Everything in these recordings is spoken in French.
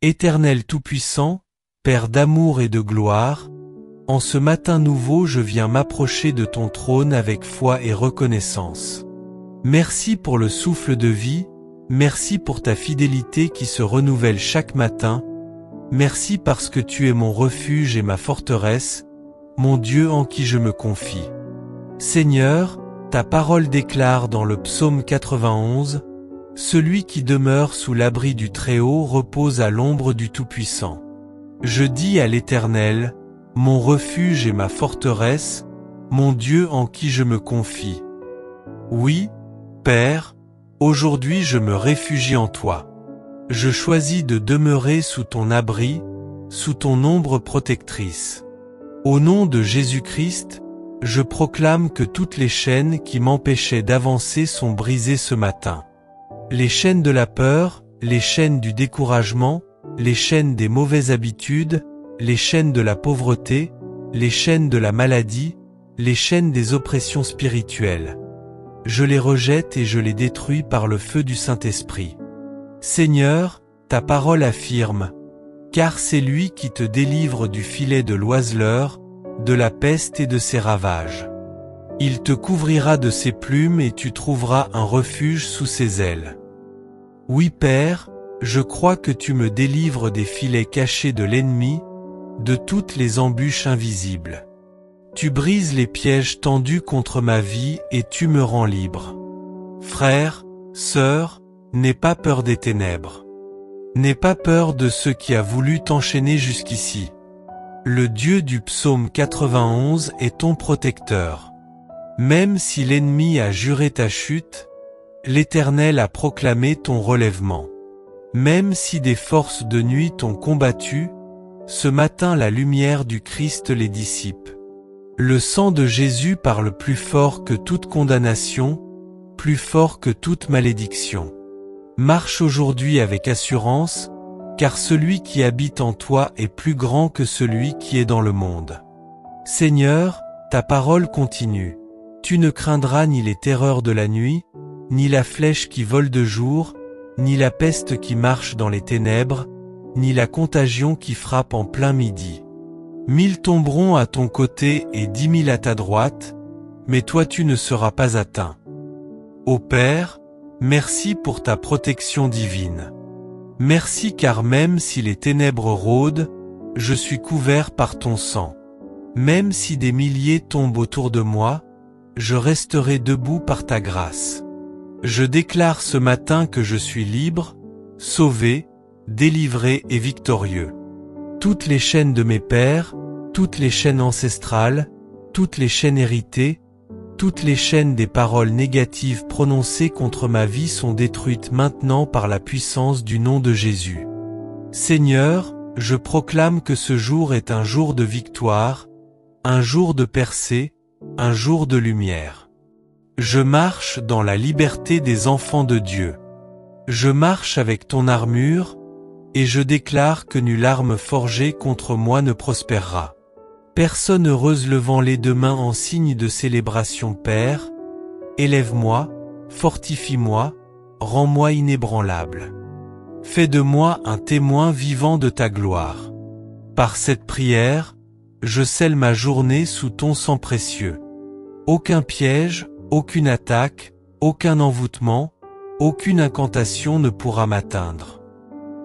Éternel Tout-Puissant, Père d'amour et de gloire, en ce matin nouveau je viens m'approcher de ton trône avec foi et reconnaissance. Merci pour le souffle de vie, merci pour ta fidélité qui se renouvelle chaque matin, merci parce que tu es mon refuge et ma forteresse, mon Dieu en qui je me confie. Seigneur, ta parole déclare dans le psaume 91, « Celui qui demeure sous l'abri du Très-Haut repose à l'ombre du Tout-Puissant. » Je dis à l'Éternel, mon refuge et ma forteresse, mon Dieu en qui je me confie. Oui, Père, aujourd'hui je me réfugie en toi. Je choisis de demeurer sous ton abri, sous ton ombre protectrice. Au nom de Jésus-Christ, je proclame que toutes les chaînes qui m'empêchaient d'avancer sont brisées ce matin. Les chaînes de la peur, les chaînes du découragement, les chaînes des mauvaises habitudes, les chaînes de la pauvreté, les chaînes de la maladie, les chaînes des oppressions spirituelles. Je les rejette et je les détruis par le feu du Saint-Esprit. Seigneur, ta parole affirme, car c'est lui qui te délivre du filet de l'oiseleur, de la peste et de ses ravages. Il te couvrira de ses plumes et tu trouveras un refuge sous ses ailes. Oui Père, je crois que tu me délivres des filets cachés de l'ennemi, de toutes les embûches invisibles. Tu brises les pièges tendus contre ma vie et tu me rends libre. Frère, sœur, n'aie pas peur des ténèbres. N'aie pas peur de ce qui a voulu t'enchaîner jusqu'ici. Le Dieu du psaume 91 est ton protecteur. Même si l'ennemi a juré ta chute, l'Éternel a proclamé ton relèvement. Même si des forces de nuit t'ont combattu, ce matin la lumière du Christ les dissipe. Le sang de Jésus parle plus fort que toute condamnation, plus fort que toute malédiction. Marche aujourd'hui avec assurance, car celui qui habite en toi est plus grand que celui qui est dans le monde. Seigneur, ta parole continue. Tu ne craindras ni les terreurs de la nuit, ni la flèche qui vole de jour, ni la peste qui marche dans les ténèbres, ni la contagion qui frappe en plein midi. 1000 tomberont à ton côté et 10 000 à ta droite, mais toi tu ne seras pas atteint. Ô Père, merci pour ta protection divine. Merci car même si les ténèbres rôdent, je suis couvert par ton sang. Même si des milliers tombent autour de moi, je resterai debout par ta grâce. Je déclare ce matin que je suis libre, sauvé, délivré et victorieux. Toutes les chaînes de mes pères, toutes les chaînes ancestrales, toutes les chaînes héritées, toutes les chaînes des paroles négatives prononcées contre ma vie sont détruites maintenant par la puissance du nom de Jésus. Seigneur, je proclame que ce jour est un jour de victoire, un jour de percée, un jour de lumière. Je marche dans la liberté des enfants de Dieu. Je marche avec ton armure, et je déclare que nulle arme forgée contre moi ne prospérera. Personne heureuse levant les deux mains en signe de célébration Père, élève-moi, fortifie-moi, rends-moi inébranlable. Fais de moi un témoin vivant de ta gloire. Par cette prière, je scelle ma journée sous ton sang précieux. Aucun piège, aucune attaque, aucun envoûtement, aucune incantation ne pourra m'atteindre.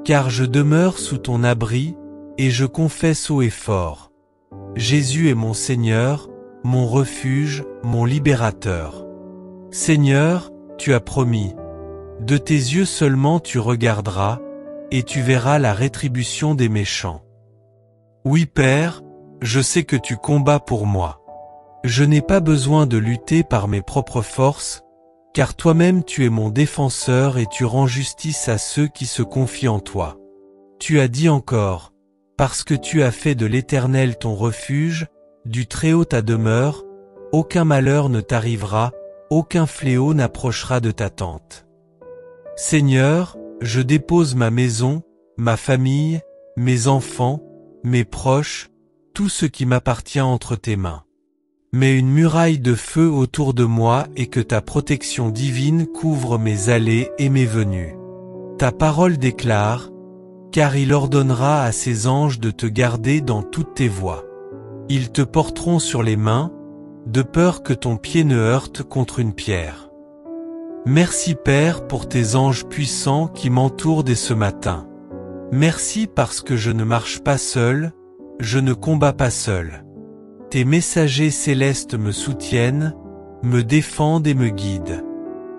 Car je demeure sous ton abri, et je confesse haut et fort. Jésus est mon Seigneur, mon refuge, mon libérateur. Seigneur, tu as promis. De tes yeux seulement tu regarderas, et tu verras la rétribution des méchants. Oui Père, je sais que tu combats pour moi. Je n'ai pas besoin de lutter par mes propres forces, car toi-même tu es mon défenseur et tu rends justice à ceux qui se confient en toi. Tu as dit encore, parce que tu as fait de l'Éternel ton refuge, du Très-Haut ta demeure, aucun malheur ne t'arrivera, aucun fléau n'approchera de ta tente. Seigneur, je dépose ma maison, ma famille, mes enfants, mes proches, tout ce qui m'appartient entre tes mains. Mets une muraille de feu autour de moi et que ta protection divine couvre mes allées et mes venues. Ta parole déclare, car il ordonnera à ses anges de te garder dans toutes tes voies. Ils te porteront sur les mains, de peur que ton pied ne heurte contre une pierre. Merci Père pour tes anges puissants qui m'entourent dès ce matin. Merci parce que je ne marche pas seul, je ne combats pas seul. Tes messagers célestes me soutiennent, me défendent et me guident.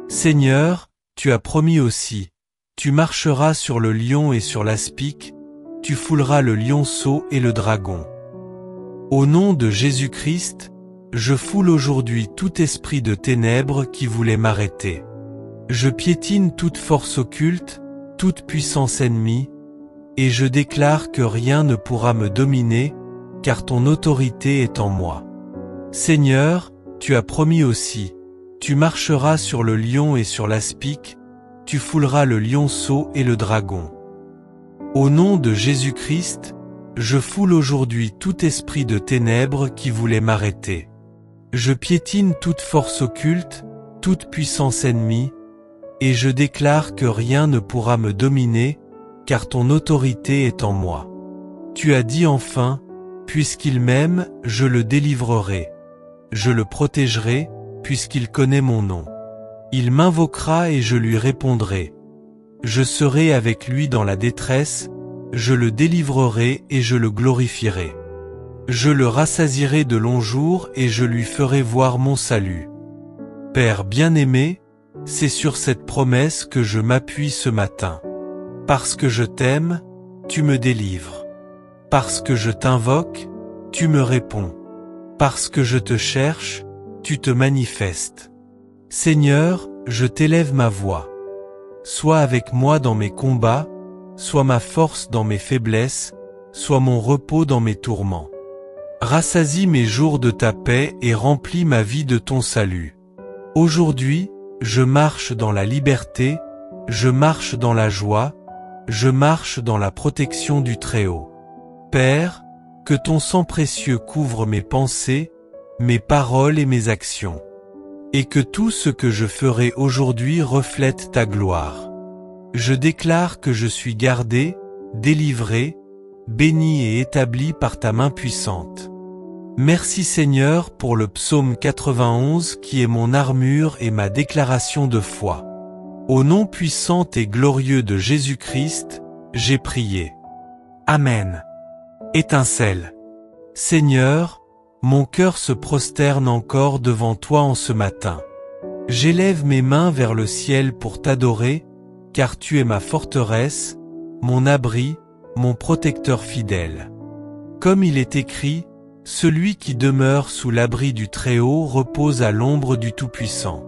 Seigneur, tu as promis aussi, tu marcheras sur le lion et sur l'aspic, tu fouleras le lionceau et le dragon. Au nom de Jésus-Christ, je foule aujourd'hui tout esprit de ténèbres qui voulait m'arrêter. Je piétine toute force occulte, toute puissance ennemie, et je déclare que rien ne pourra me dominer, car ton autorité est en moi. Seigneur, tu as promis aussi, tu marcheras sur le lion et sur l'aspic, tu fouleras le lionceau et le dragon. Au nom de Jésus-Christ, je foule aujourd'hui tout esprit de ténèbres qui voulait m'arrêter. Je piétine toute force occulte, toute puissance ennemie, et je déclare que rien ne pourra me dominer, car ton autorité est en moi. Tu as dit enfin, puisqu'il m'aime, je le délivrerai. Je le protégerai, puisqu'il connaît mon nom. Il m'invoquera et je lui répondrai. Je serai avec lui dans la détresse, je le délivrerai et je le glorifierai. Je le rassasierai de longs jours et je lui ferai voir mon salut. Père bien-aimé, c'est sur cette promesse que je m'appuie ce matin. Parce que je t'aime, tu me délivres. Parce que je t'invoque, tu me réponds. Parce que je te cherche, tu te manifestes. Seigneur, je t'élève ma voix. Sois avec moi dans mes combats, sois ma force dans mes faiblesses, sois mon repos dans mes tourments. Rassasie mes jours de ta paix et remplis ma vie de ton salut. Aujourd'hui, je marche dans la liberté, je marche dans la joie, je marche dans la protection du Très-Haut. Père, que ton sang précieux couvre mes pensées, mes paroles et mes actions. Et que tout ce que je ferai aujourd'hui reflète ta gloire. Je déclare que je suis gardé, délivré, béni et établi par ta main puissante. Merci Seigneur pour le psaume 91 qui est mon armure et ma déclaration de foi. Au nom puissant et glorieux de Jésus-Christ, j'ai prié. Amen. Étincelle. Seigneur, mon cœur se prosterne encore devant toi en ce matin. J'élève mes mains vers le ciel pour t'adorer, car tu es ma forteresse, mon abri, mon protecteur fidèle. Comme il est écrit, celui qui demeure sous l'abri du Très-Haut repose à l'ombre du Tout-Puissant.